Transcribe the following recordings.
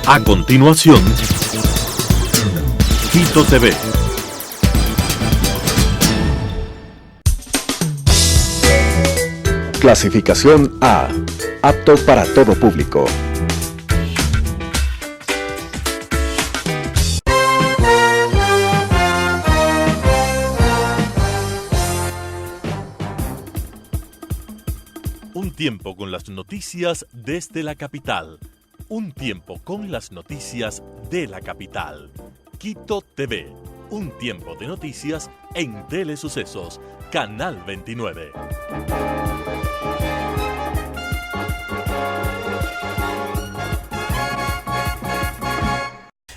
A continuación, Quito TV. Clasificación A. Apto para todo público. Un tiempo con las noticias desde la capital. Un tiempo con las noticias de la capital. Quito TV. Un tiempo de noticias en Telesucesos, Canal 29.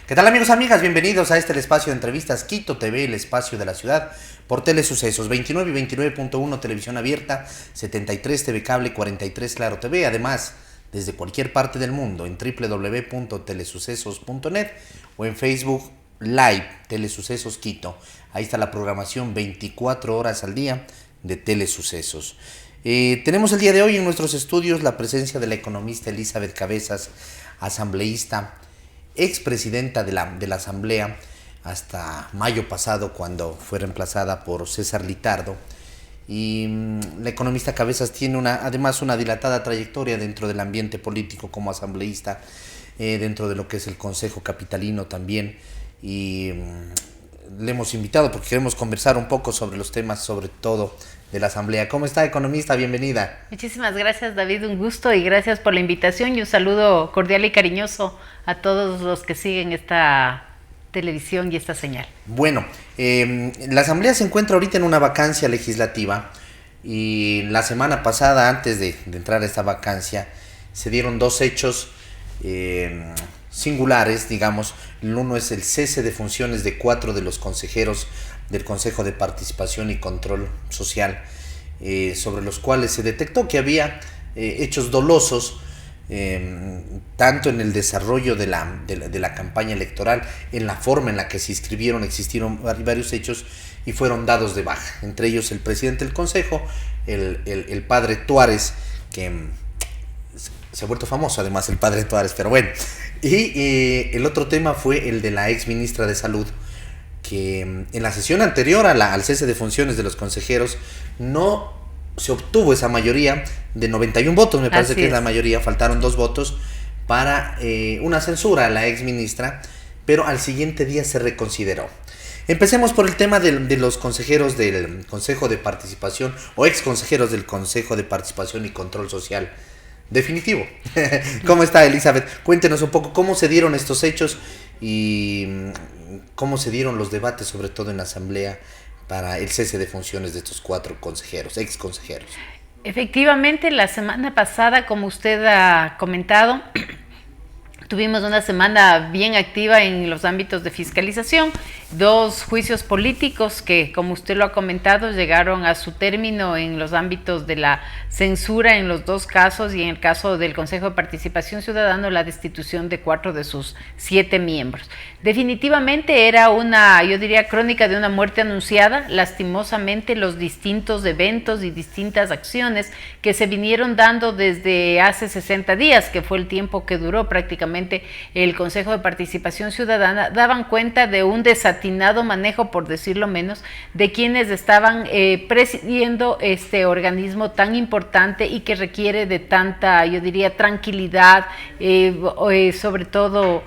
¿Qué tal, amigos, amigas? Bienvenidos a el espacio de entrevistas Quito TV, el espacio de la ciudad, por Telesucesos, 29 y 29.1 Televisión Abierta, 73 TV Cable, 43 Claro TV, además desde cualquier parte del mundo en www.telesucesos.net o en Facebook Live Telesucesos Quito. Ahí está la programación 24 horas al día de Telesucesos. Tenemos el día de hoy en nuestros estudios la presencia de la economista Elizabeth Cabezas, asambleísta, expresidenta de la Asamblea hasta mayo pasado, cuando fue reemplazada por César Litardo. Y la economista Cabezas tiene además una dilatada trayectoria dentro del ambiente político como asambleísta, dentro de lo que es el Consejo Capitalino también. Y le hemos invitado porque queremos conversar un poco sobre los temas, sobre todo de la Asamblea. ¿Cómo está, economista? Bienvenida. Muchísimas gracias, David, un gusto y gracias por la invitación y un saludo cordial y cariñoso a todos los que siguen esta televisión y esta señal. Bueno, la Asamblea se encuentra ahorita en una vacancia legislativa y la semana pasada, antes de entrar a esta vacancia, se dieron dos hechos singulares, digamos. El uno es el cese de funciones de 4 de los consejeros del Consejo de Participación y Control Social, sobre los cuales se detectó que había hechos dolosos, tanto en el desarrollo de la campaña electoral, en la forma en la que se inscribieron. Existieron varios hechos y fueron dados de baja, entre ellos el presidente del Consejo, el padre Tuárez, que se ha vuelto famoso además el padre Tuárez, pero bueno. Y el otro tema fue el de la ex ministra de Salud, que en la sesión anterior al cese de funciones de los consejeros no se obtuvo esa mayoría de 91 votos, me parece que es la mayoría, faltaron 2 votos para una censura a la ex ministra, pero al siguiente día se reconsideró. Empecemos por el tema de los consejeros del Consejo de Participación o ex consejeros del Consejo de Participación y Control Social definitivo. ¿Cómo está, Elizabeth? Cuéntenos un poco cómo se dieron estos hechos y cómo se dieron los debates, sobre todo en la Asamblea, para el cese de funciones de estos 4 consejeros, ex consejeros. Efectivamente, la semana pasada, como usted ha comentado, tuvimos una semana bien activa en los ámbitos de fiscalización, 2 juicios políticos que, como usted lo ha comentado, llegaron a su término en los ámbitos de la censura en los 2 casos, y en el caso del Consejo de Participación Ciudadana, la destitución de 4 de sus 7 miembros. Definitivamente era yo diría, crónica de una muerte anunciada. Lastimosamente, los distintos eventos y distintas acciones que se vinieron dando desde hace 60 días, que fue el tiempo que duró prácticamente el Consejo de Participación Ciudadana, daban cuenta de un desatinado manejo, por decirlo menos, de quienes estaban presidiendo este organismo tan importante y que requiere de tanta, yo diría, tranquilidad, sobre todo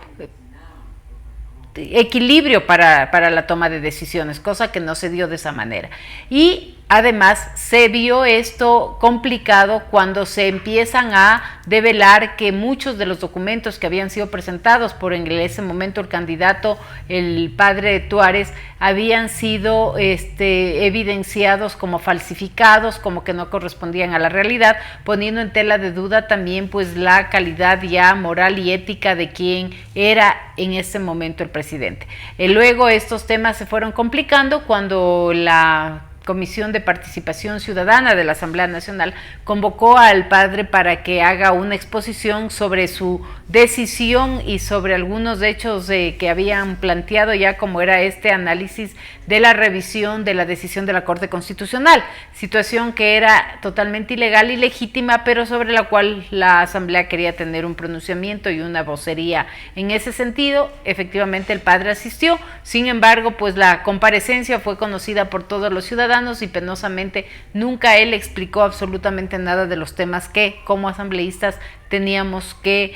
equilibrio para la toma de decisiones, cosa que no se dio de esa manera. Y además se vio esto complicado cuando se empiezan a develar que muchos de los documentos que habían sido presentados por en ese momento el candidato, el padre Tuárez, habían sido evidenciados como falsificados, como que no correspondían a la realidad, poniendo en tela de duda también pues la calidad ya moral y ética de quien era en ese momento el presidente. Luego estos temas se fueron complicando cuando la Comisión de Participación Ciudadana de la Asamblea Nacional convocó al padre para que haga una exposición sobre su decisión y sobre algunos hechos que habían planteado ya, como era este análisis de la revisión de la decisión de la Corte Constitucional, situación que era totalmente ilegal y legítima, pero sobre la cual la Asamblea quería tener un pronunciamiento y una vocería. En ese sentido, efectivamente el padre asistió, sin embargo, pues la comparecencia fue conocida por todos los ciudadanos y penosamente nunca él explicó absolutamente nada de los temas que como asambleístas teníamos que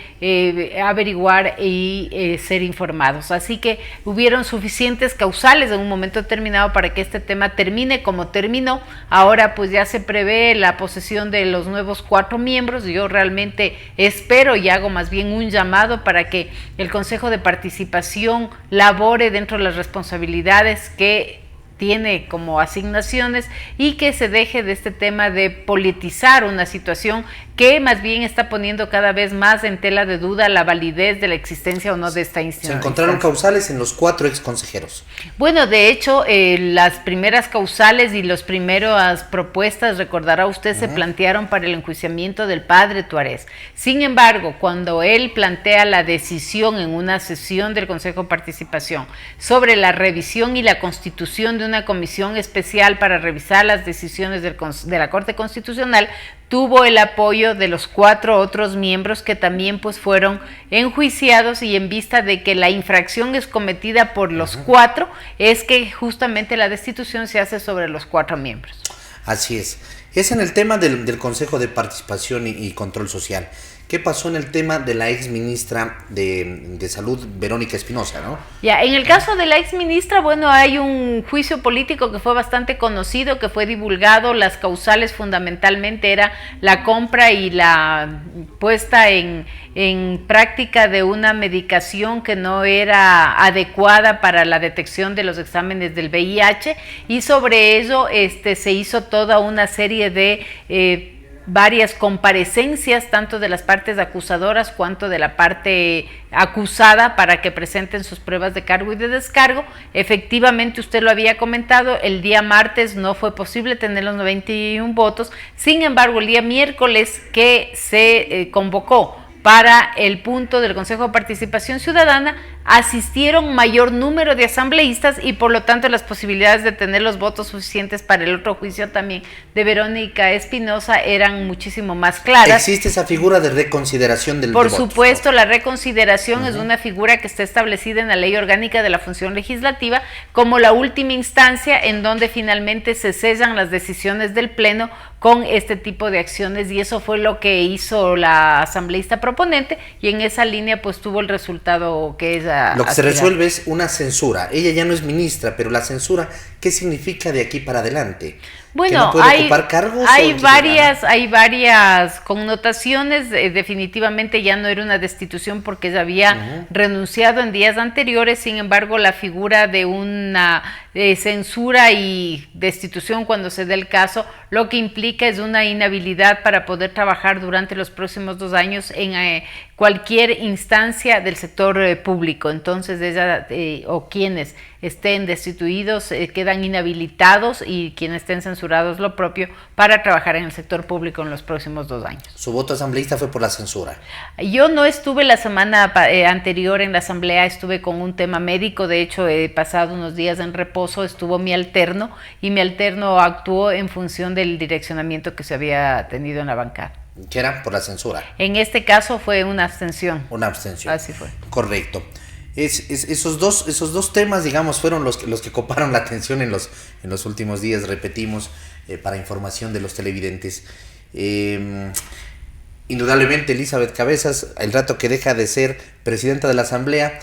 averiguar y ser informados. Así que hubieron suficientes causales en un momento determinado para que este tema termine como terminó. Ahora pues ya se prevé la posesión de los nuevos 4 miembros. Yo realmente espero y hago más bien un llamado para que el Consejo de Participación labore dentro de las responsabilidades que tiene como asignaciones y que se deje de este tema de politizar una situación que más bien está poniendo cada vez más en tela de duda la validez de la existencia o no de esta institución. Se encontraron causales en los 4 exconsejeros. Bueno, de hecho, las primeras causales y las primeras propuestas, recordará usted, se plantearon para el enjuiciamiento del padre Tuarés. Sin embargo, cuando él plantea la decisión en una sesión del Consejo de Participación sobre la revisión y la constitución de una comisión especial para revisar las decisiones de la Corte Constitucional, tuvo el apoyo de los 4 otros miembros que también pues fueron enjuiciados, y en vista de que la infracción es cometida por los 4, es que justamente la destitución se hace sobre los 4 miembros. Así es. Es en el tema del Consejo de Participación y Control Social. ¿Qué pasó en el tema de la ex ministra de Salud, Verónica Espinosa, no? Ya, en el caso de la ex ministra, bueno, hay un juicio político que fue bastante conocido, que fue divulgado. Las causales fundamentalmente era la compra y la puesta en práctica de una medicación que no era adecuada para la detección de los exámenes del VIH, y sobre ello se hizo toda una serie de varias comparecencias, tanto de las partes acusadoras cuanto de la parte acusada, para que presenten sus pruebas de cargo y de descargo. Efectivamente, usted lo había comentado, el día martes no fue posible tener los 91 votos, sin embargo, el día miércoles que se convocó para el punto del Consejo de Participación Ciudadana, asistieron mayor número de asambleístas y por lo tanto las posibilidades de tener los votos suficientes para el otro juicio también de Verónica Espinosa eran muchísimo más claras. ¿Existe esa figura de reconsideración del voto? Por supuesto, la reconsideración es una figura que está establecida en la Ley Orgánica de la Función Legislativa como la última instancia en donde finalmente se cesan las decisiones del Pleno con este tipo de acciones, y eso fue lo que hizo la asambleísta proponente, y en esa línea pues tuvo el resultado que es lo que se resuelve es una censura. Ella ya no es ministra, pero la censura, ¿qué significa de aquí para adelante? Bueno, ¿que no puede ocupar cargos? Hay varias connotaciones. Definitivamente ya no era una destitución porque ella había renunciado en días anteriores. Sin embargo, la figura de una censura y destitución, cuando se dé el caso, lo que implica es una inhabilidad para poder trabajar durante los próximos 2 años en cualquier instancia del sector público. Entonces ella o quienes estén destituidos quedan inhabilitados, y quienes estén censurados lo propio, para trabajar en el sector público en los próximos 2 años. Su voto asambleísta fue por la censura. Yo no estuve la semana anterior en la asamblea, estuve con un tema médico. De hecho, he pasado unos días en reposo, estuvo mi alterno, y mi alterno actuó en función del direccionamiento que se había tenido en la bancada. ¿Qué era? Por la censura. En este caso fue una abstención. Una abstención. Así fue. Correcto. Esos dos temas, digamos, fueron los que coparon la atención en los últimos días, repetimos, para información de los televidentes. Indudablemente, Elizabeth Cabezas, el rato que deja de ser presidenta de la Asamblea,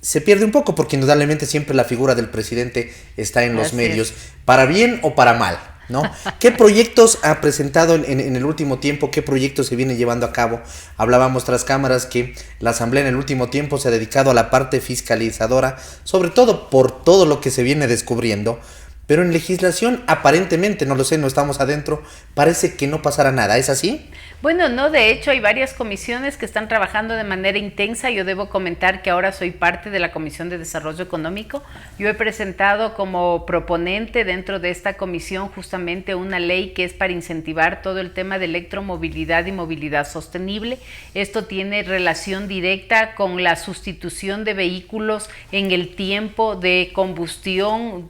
se pierde un poco, porque indudablemente siempre la figura del presidente está en los medios, para bien o para mal, ¿no? ¿Qué proyectos ha presentado en el último tiempo? ¿Qué proyectos se vienen llevando a cabo? Hablábamos tras cámaras que la Asamblea en el último tiempo se ha dedicado a la parte fiscalizadora, sobre todo por todo lo que se viene descubriendo pero en legislación aparentemente, no lo sé, no estamos adentro, parece que no pasará nada, ¿es así? Bueno, no, de hecho hay varias comisiones que están trabajando de manera intensa. Yo debo comentar que ahora soy parte de la Comisión de Desarrollo Económico. Yo he presentado como proponente dentro de esta comisión justamente una ley que es para incentivar todo el tema de electromovilidad y movilidad sostenible. Esto tiene relación directa con la sustitución de vehículos en el tiempo de combustión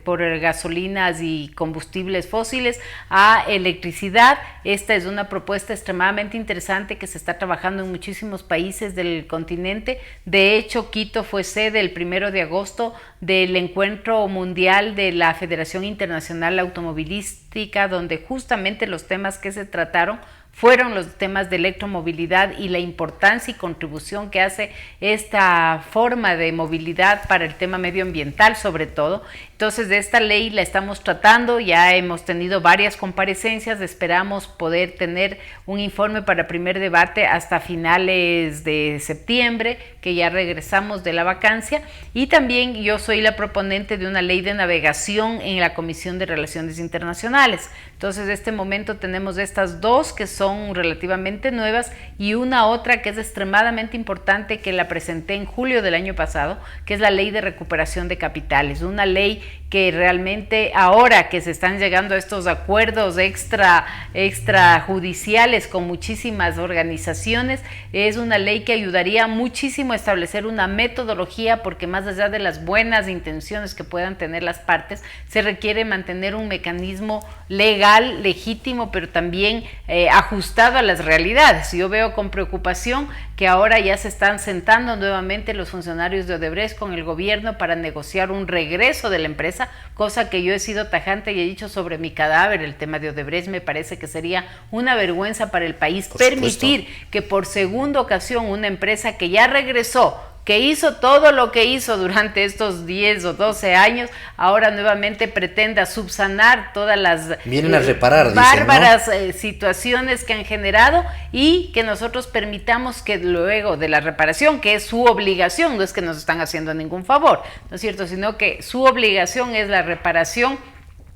por gasolinas y combustibles fósiles a electricidad. Esta es una propuesta extremadamente interesante que se está trabajando en muchísimos países del continente. De hecho, Quito fue sede el 1 de agosto del encuentro mundial de la Federación Internacional Automovilística, donde justamente los temas que se trataron fueron los temas de electromovilidad y la importancia y contribución que hace esta forma de movilidad para el tema medioambiental sobre todo. Entonces, de esta ley la estamos tratando, ya hemos tenido varias comparecencias, esperamos poder tener un informe para primer debate hasta finales de septiembre, que ya regresamos de la vacancia, y también yo soy la proponente de una ley de navegación en la Comisión de Relaciones Internacionales. Entonces, en este momento tenemos estas dos que son relativamente nuevas y una otra que es extremadamente importante que la presenté en julio del año pasado, que es la Ley de Recuperación de Capitales, una ley que realmente ahora que se están llegando a estos acuerdos extrajudiciales con muchísimas organizaciones, es una ley que ayudaría muchísimo a establecer una metodología, porque más allá de las buenas intenciones que puedan tener las partes, se requiere mantener un mecanismo legal, legítimo, pero también ajustado a las realidades. Yo veo con preocupación que ahora ya se están sentando nuevamente los funcionarios de Odebrecht con el gobierno para negociar un regreso de la empresa, cosa que yo he sido tajante y he dicho sobre mi cadáver. El tema de Odebrecht me parece que sería una vergüenza para el país permitir que por segunda ocasión una empresa que ya regresó, que hizo todo lo que hizo durante estos 10 o 12 años, ahora nuevamente pretenda subsanar todas las vienen a reparar, bárbaras dicen, ¿no? Situaciones que han generado, y que nosotros permitamos que luego de la reparación, que es su obligación, no es que nos están haciendo ningún favor, ¿no es cierto?, sino que su obligación es la reparación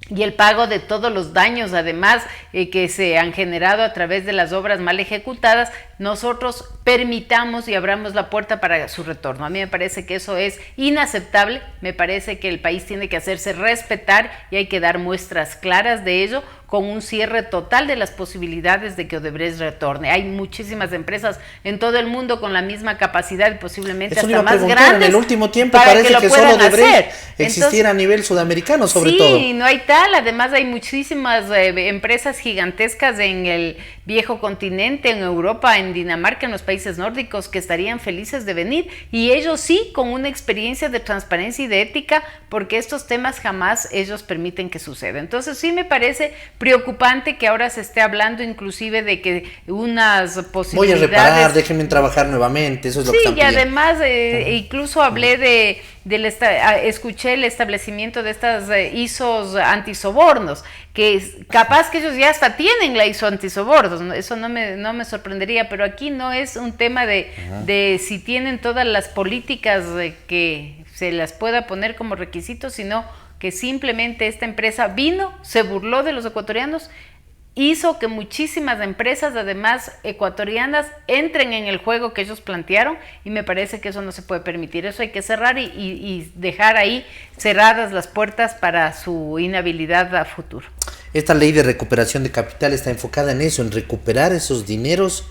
y el pago de todos los daños, además, que se han generado a través de las obras mal ejecutadas, nosotros permitamos y abramos la puerta para su retorno. A mí me parece que eso es inaceptable, me parece que el país tiene que hacerse respetar y hay que dar muestras claras de ello, con un cierre total de las posibilidades de que Odebrecht retorne. Hay muchísimas empresas en todo el mundo con la misma capacidad y posiblemente hasta más grandes. En el último tiempo parece que solo Odebrecht existiera a nivel sudamericano, sobre todo. Sí, no hay tal. Además hay muchísimas empresas gigantescas en el viejo continente, en Europa, en Dinamarca, en los países nórdicos, que estarían felices de venir, y ellos sí, con una experiencia de transparencia y de ética, porque estos temas jamás ellos permiten que suceda. Entonces sí me parece preocupante que ahora se esté hablando inclusive de que unas posibilidades... Voy a reparar, déjenme trabajar nuevamente, eso es lo que están pidiendo. Sí, y además incluso hablé escuché el establecimiento de estas ISOs antisobornos, que capaz que ellos ya hasta tienen la ISO antisobornos, ¿no? Eso no me sorprendería, pero aquí no es un tema de si tienen todas las políticas que se las pueda poner como requisito, sino que simplemente esta empresa vino, se burló de los ecuatorianos, hizo que muchísimas empresas, además ecuatorianas, entren en el juego que ellos plantearon, y me parece que eso no se puede permitir. Eso hay que cerrar y dejar ahí cerradas las puertas para su inhabilidad a futuro. Esta ley de recuperación de capital está enfocada en eso, en recuperar esos dineros.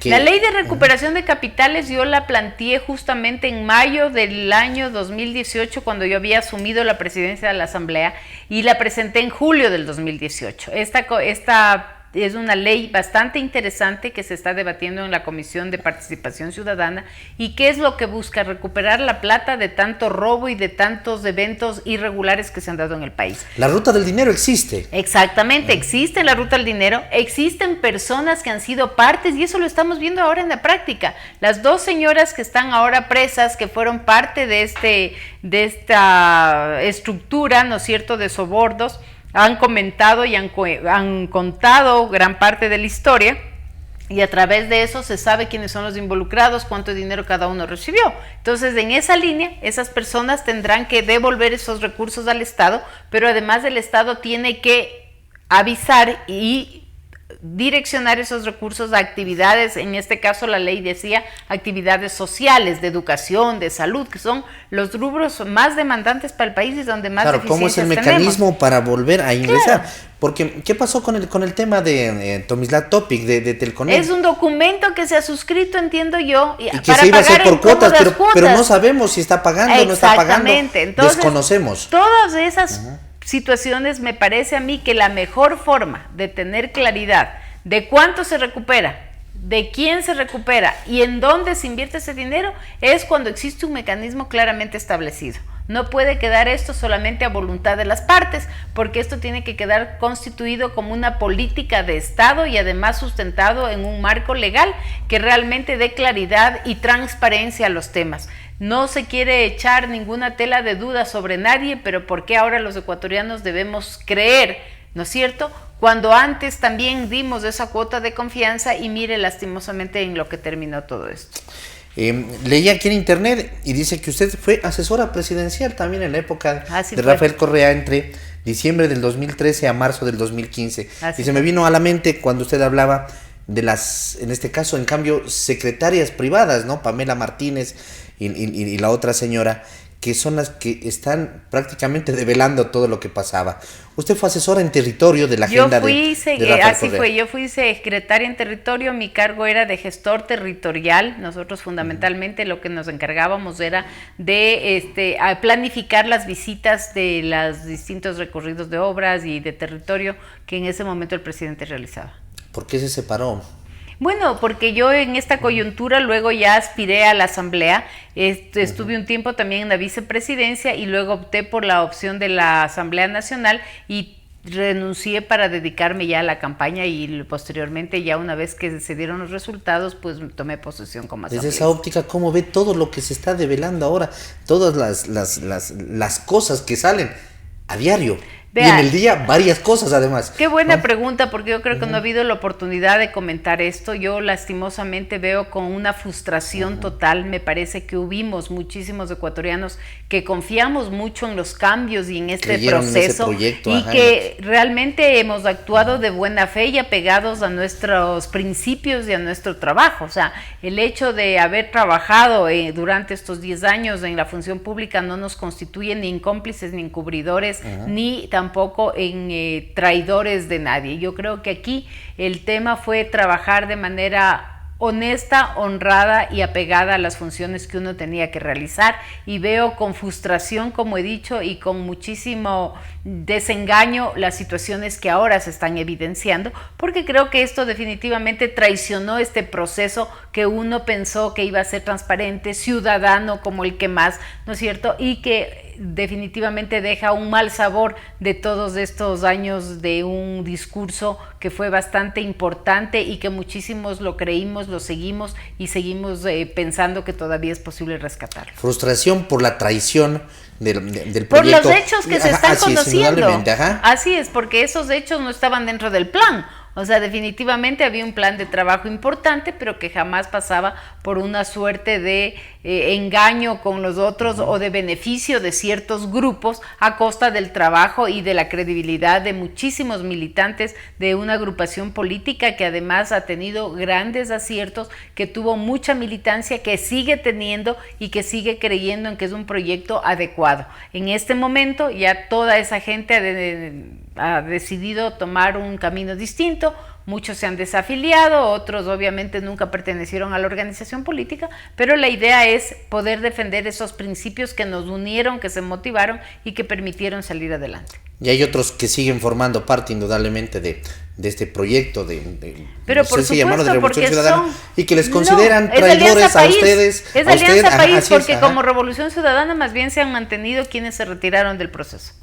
La ley de recuperación de capitales yo la planteé justamente en mayo del año 2018, cuando yo había asumido la presidencia de la Asamblea, y la presenté en julio del 2018. Esta es una ley bastante interesante que se está debatiendo en la Comisión de Participación Ciudadana. ¿Y qué es lo que busca? Recuperar la plata de tanto robo y de tantos eventos irregulares que se han dado en el país. La ruta del dinero existe. Exactamente, existe la ruta del dinero, existen personas que han sido partes, y eso lo estamos viendo ahora en la práctica. Las dos señoras que están ahora presas, que fueron parte de esta estructura, ¿no es cierto?, de sobornos, han comentado y han contado gran parte de la historia, y a través de eso se sabe quiénes son los involucrados, cuánto dinero cada uno recibió. Entonces, en esa línea, esas personas tendrán que devolver esos recursos al Estado, pero además el Estado tiene que avisar y direccionar esos recursos a actividades, en este caso la ley decía actividades sociales, de educación, de salud, que son los rubros más demandantes para el país y donde más deficiencias ¿cómo es el mecanismo para volver a ingresar? Porque, ¿qué pasó con el tema de Tomislav Topic, de Telconet? Es un documento que se ha suscrito, entiendo yo, y que se iba a hacer por cuotas, pero no sabemos si está pagando o no está pagando. Entonces, desconocemos. Todas esas situaciones, me parece a mí que la mejor forma de tener claridad de cuánto se recupera, de quién se recupera y en dónde se invierte ese dinero es cuando existe un mecanismo claramente establecido. No puede quedar esto solamente a voluntad de las partes, porque esto tiene que quedar constituido como una política de Estado y además sustentado en un marco legal que realmente dé claridad y transparencia a los temas. No se quiere echar ninguna tela de duda sobre nadie, pero ¿por qué ahora los ecuatorianos debemos creer, ¿no es cierto?, cuando antes también dimos esa cuota de confianza y mire lastimosamente en lo que terminó todo esto? Leí aquí en internet y dice que usted fue asesora presidencial también en la época de Rafael Correa entre diciembre del 2013 a marzo del 2015. Y se me vino a la mente cuando usted hablaba de las, en este caso, en cambio, secretarias privadas, ¿no? Pamela Martínez y la otra señora, que son las que están prácticamente develando todo lo que pasaba. Usted fue asesora en territorio de la agenda de Rafael Correa. Yo fui secretaria en territorio, mi cargo era de gestor territorial. Nosotros fundamentalmente lo que nos encargábamos era de planificar las visitas de los distintos recorridos de obras y de territorio que en ese momento el presidente realizaba. ¿Por qué se separó? Bueno, porque yo en esta coyuntura luego ya aspiré a la asamblea, estuve un tiempo también en la vicepresidencia y luego opté por la opción de la Asamblea Nacional y renuncié para dedicarme ya a la campaña y posteriormente ya una vez que se dieron los resultados pues tomé posesión como asambleísta. Desde esa óptica, ¿cómo ve todo lo que se está develando ahora? Todas las cosas que salen a diario. Vea, y en el día varias cosas además. Qué buena pregunta, porque yo creo que no ha habido la oportunidad de comentar esto. Yo lastimosamente veo con una frustración total. Me parece que hubimos muchísimos ecuatorianos que confiamos mucho en los cambios y en este proceso proyecto, y que realmente hemos actuado de buena fe y apegados a nuestros principios y a nuestro trabajo. O sea, el hecho de haber trabajado durante estos 10 años en la función pública no nos constituye ni en cómplices ni encubridores, ni tampoco en traidores de nadie. Yo creo que aquí el tema fue trabajar de manera honesta, honrada y apegada a las funciones que uno tenía que realizar, y veo con frustración, como he dicho, y con muchísimo desengaño las situaciones que ahora se están evidenciando, porque creo que esto definitivamente traicionó este proceso que uno pensó que iba a ser transparente, ciudadano como el que más, ¿no es cierto? Y que definitivamente deja un mal sabor de todos estos años de un discurso que fue bastante importante y que muchísimos lo creímos, lo seguimos y seguimos pensando que todavía es posible rescatarlo. Frustración por la traición del proyecto. Por los hechos que se están conociendo. Así es, porque esos hechos no estaban dentro del plan. O sea, definitivamente había un plan de trabajo importante, pero que jamás pasaba por una suerte de engaño con los otros o de beneficio de ciertos grupos a costa del trabajo y de la credibilidad de muchísimos militantes de una agrupación política que además ha tenido grandes aciertos, que tuvo mucha militancia, que sigue teniendo y que sigue creyendo en que es un proyecto adecuado. En este momento ya toda esa gente ha decidido tomar un camino distinto. Muchos se han desafiliado, otros obviamente nunca pertenecieron a la organización política, pero la idea es poder defender esos principios que nos unieron, que se motivaron y que permitieron salir adelante. Y hay otros que siguen formando parte indudablemente de este proyecto pero por supuesto, de Revolución Ciudadana, son, y que les consideran traidores a ustedes. Es Alianza País, porque como Revolución Ciudadana más bien se han mantenido quienes se retiraron del proceso.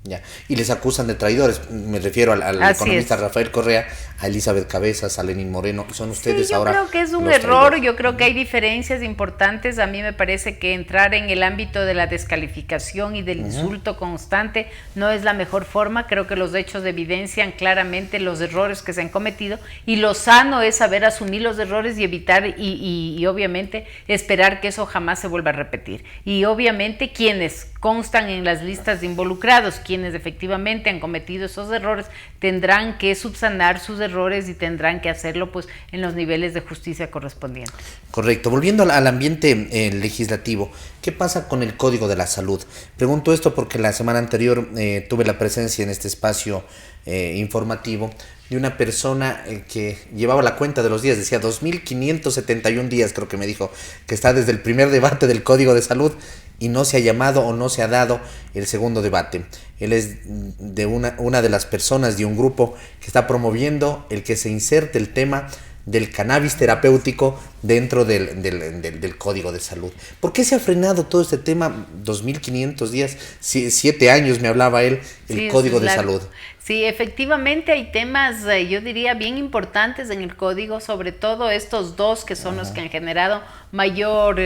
Ya. Y les acusan de traidores, me refiero al economista Rafael Correa, a Elizabeth Cabezas, a Lenín Moreno, son ustedes yo ahora. Yo creo que es un error, yo creo que hay diferencias importantes. A mí me parece que entrar en el ámbito de la descalificación y del insulto constante no es la mejor forma. Creo que los hechos evidencian claramente los errores que se han cometido, y lo sano es saber asumir los errores y evitar y obviamente esperar que eso jamás se vuelva a repetir. Y obviamente quienes constan en las listas de involucrados, quienes efectivamente han cometido esos errores, tendrán que subsanar sus errores y tendrán que hacerlo pues en los niveles de justicia correspondientes. Correcto. Volviendo al ambiente legislativo, ¿qué pasa con el Código de la Salud? Pregunto esto porque la semana anterior tuve la presencia en este espacio informativo de una persona que llevaba la cuenta de los días, decía 2.571 días, creo que me dijo, que está desde el primer debate del Código de Salud y no se ha llamado o no se ha dado el segundo debate. Él es de una de las personas de un grupo que está promoviendo el que se inserte el tema del cannabis terapéutico dentro del Código de Salud. ¿Por qué se ha frenado todo este tema? 2.500 días, 7 años me hablaba él, el Código de Salud. Sí, efectivamente hay temas, yo diría, bien importantes en el Código, sobre todo estos dos que son los que han generado mayor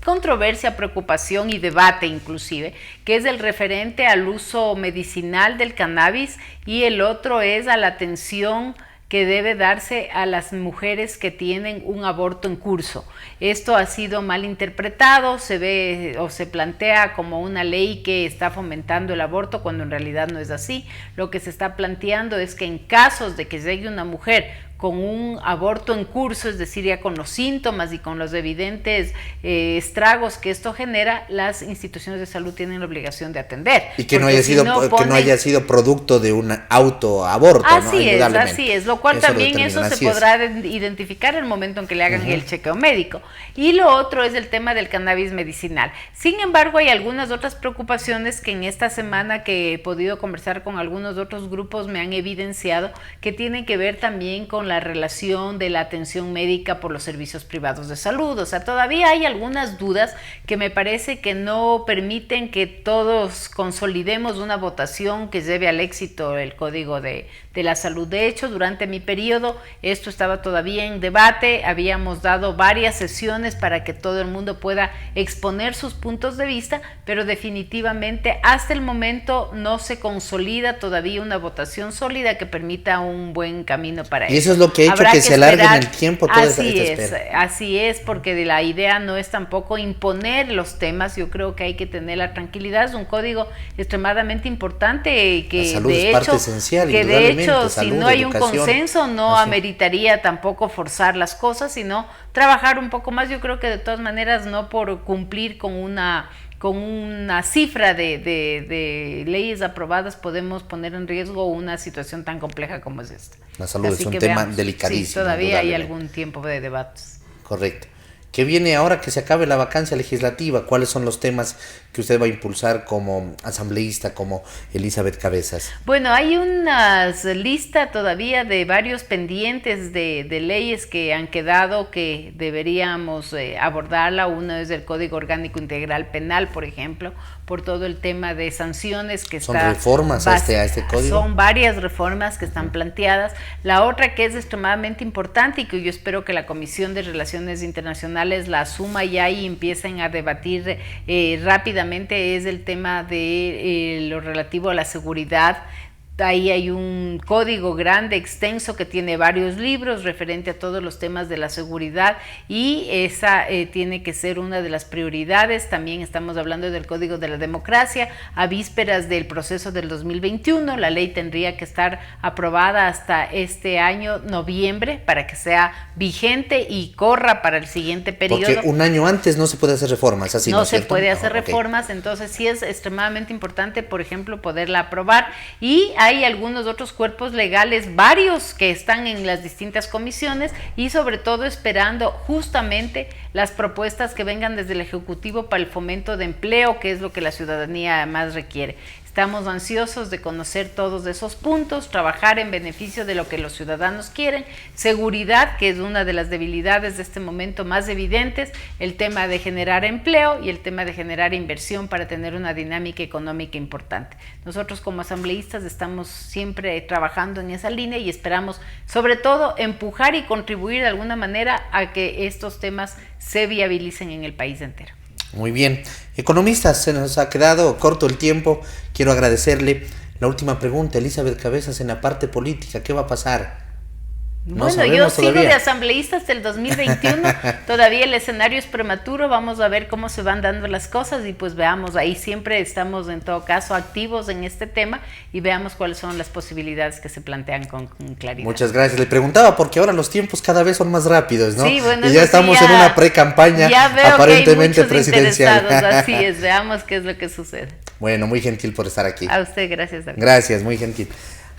controversia, preocupación y debate inclusive, que es el referente al uso medicinal del cannabis, y el otro es a la atención que debe darse a las mujeres que tienen un aborto en curso. Esto ha sido mal interpretado, se ve o se plantea como una ley que está fomentando el aborto, cuando en realidad no es así. Lo que se está planteando es que en casos de que llegue una mujer con un aborto en curso, es decir, ya con los síntomas y con los evidentes estragos que esto genera, las instituciones de salud tienen la obligación de atender. Y que no haya sido producto de un autoaborto. Así es, lo cual también eso se podrá identificar en el momento en que le hagan el chequeo médico. Y lo otro es el tema del cannabis medicinal. Sin embargo, hay algunas otras preocupaciones que en esta semana que he podido conversar con algunos otros grupos me han evidenciado, que tienen que ver también con la relación de la atención médica por los servicios privados de salud. O sea, todavía hay algunas dudas que me parece que no permiten que todos consolidemos una votación que lleve al éxito el Código de la Salud. De hecho, durante mi periodo esto estaba todavía en debate, habíamos dado varias sesiones para que todo el mundo pueda exponer sus puntos de vista, pero definitivamente hasta el momento no se consolida todavía una votación sólida que permita un buen camino para eso. Y eso es lo que ha hecho que se alargue en el tiempo toda esta espera. Así es, porque la idea no es tampoco imponer los temas. Yo creo que hay que tener la tranquilidad. Es un código extremadamente importante que la salud es parte esencial, que de hecho salud, si no hay educación, un consenso no ameritaría tampoco forzar las cosas, sino trabajar un poco más. Yo creo que de todas maneras, no por cumplir con una cifra de leyes aprobadas podemos poner en riesgo una situación tan compleja como es esta. La salud es un tema delicadísimo. Sí, todavía hay algún tiempo de debates. Correcto. ¿Qué viene ahora que se acabe la vacancia legislativa? ¿Cuáles son los temas que usted va a impulsar como asambleísta, como Elizabeth Cabezas? Bueno, hay una lista todavía de varios pendientes de leyes que han quedado que deberíamos abordarla. Uno es el Código Orgánico Integral Penal, por ejemplo, por todo el tema de sanciones que ¿Son reformas a este código? Son varias reformas que están planteadas. La otra que es extremadamente importante y que yo espero que la Comisión de Relaciones Internacionales la asuma ya y empiecen a debatir rápidamente es el tema de lo relativo a la seguridad. Ahí hay un código grande, extenso, que tiene varios libros referente a todos los temas de la seguridad, y esa tiene que ser una de las prioridades. También estamos hablando del Código de la Democracia, a vísperas del proceso del 2021. La ley tendría que estar aprobada hasta este año, noviembre, para que sea vigente y corra para el siguiente periodo. Porque un año antes no se puede hacer reformas, así no se puede hacer reformas, entonces sí es extremadamente importante, por ejemplo, poderla aprobar. Y hay algunos otros cuerpos legales, varios que están en las distintas comisiones, y sobre todo esperando justamente las propuestas que vengan desde el Ejecutivo para el fomento de empleo, que es lo que la ciudadanía más requiere. Estamos ansiosos de conocer todos esos puntos, trabajar en beneficio de lo que los ciudadanos quieren, seguridad, que es una de las debilidades de este momento más evidentes, el tema de generar empleo y el tema de generar inversión para tener una dinámica económica importante. Nosotros como asambleístas estamos siempre trabajando en esa línea y esperamos sobre todo empujar y contribuir de alguna manera a que estos temas se viabilicen en el país entero. Muy bien. Economistas, se nos ha quedado corto el tiempo. Quiero agradecerle. La última pregunta, Elizabeth Cabezas, en la parte política, ¿qué va a pasar? Bueno, yo sigo de asambleísta hasta el 2021, todavía el escenario es prematuro, vamos a ver cómo se van dando las cosas y pues veamos, ahí siempre estamos en todo caso activos en este tema y veamos cuáles son las posibilidades que se plantean con claridad. Muchas gracias, le preguntaba porque ahora los tiempos cada vez son más rápidos, ¿no? Sí, bueno, y ya estamos en una pre-campaña aparentemente presidencial. Así es, veamos qué es lo que sucede. Bueno, muy gentil por estar aquí. A usted, gracias. David. Gracias, muy gentil.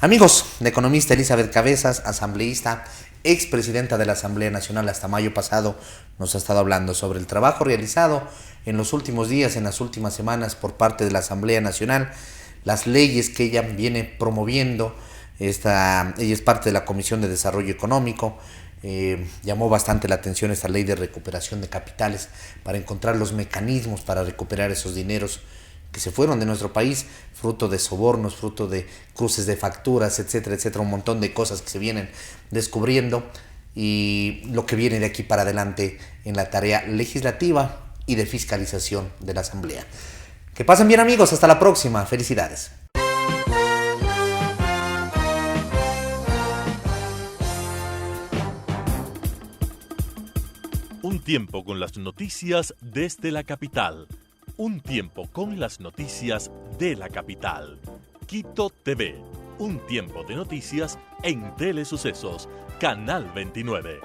Amigos, la economista Elizabeth Cabezas, asambleísta, expresidenta de la Asamblea Nacional hasta mayo pasado, nos ha estado hablando sobre el trabajo realizado en los últimos días, en las últimas semanas por parte de la Asamblea Nacional, las leyes que ella viene promoviendo. Ella es parte de la Comisión de Desarrollo Económico. Llamó bastante la atención esta ley de recuperación de capitales para encontrar los mecanismos para recuperar esos dineros que se fueron de nuestro país, fruto de sobornos, fruto de cruces de facturas, etcétera, etcétera, un montón de cosas que se vienen descubriendo y lo que viene de aquí para adelante en la tarea legislativa y de fiscalización de la Asamblea. Que pasen bien, amigos, hasta la próxima, felicidades. Un tiempo con las noticias desde la capital. Un tiempo con las noticias de la capital. Quito TV. Un tiempo de noticias en Telesucesos, Canal 29.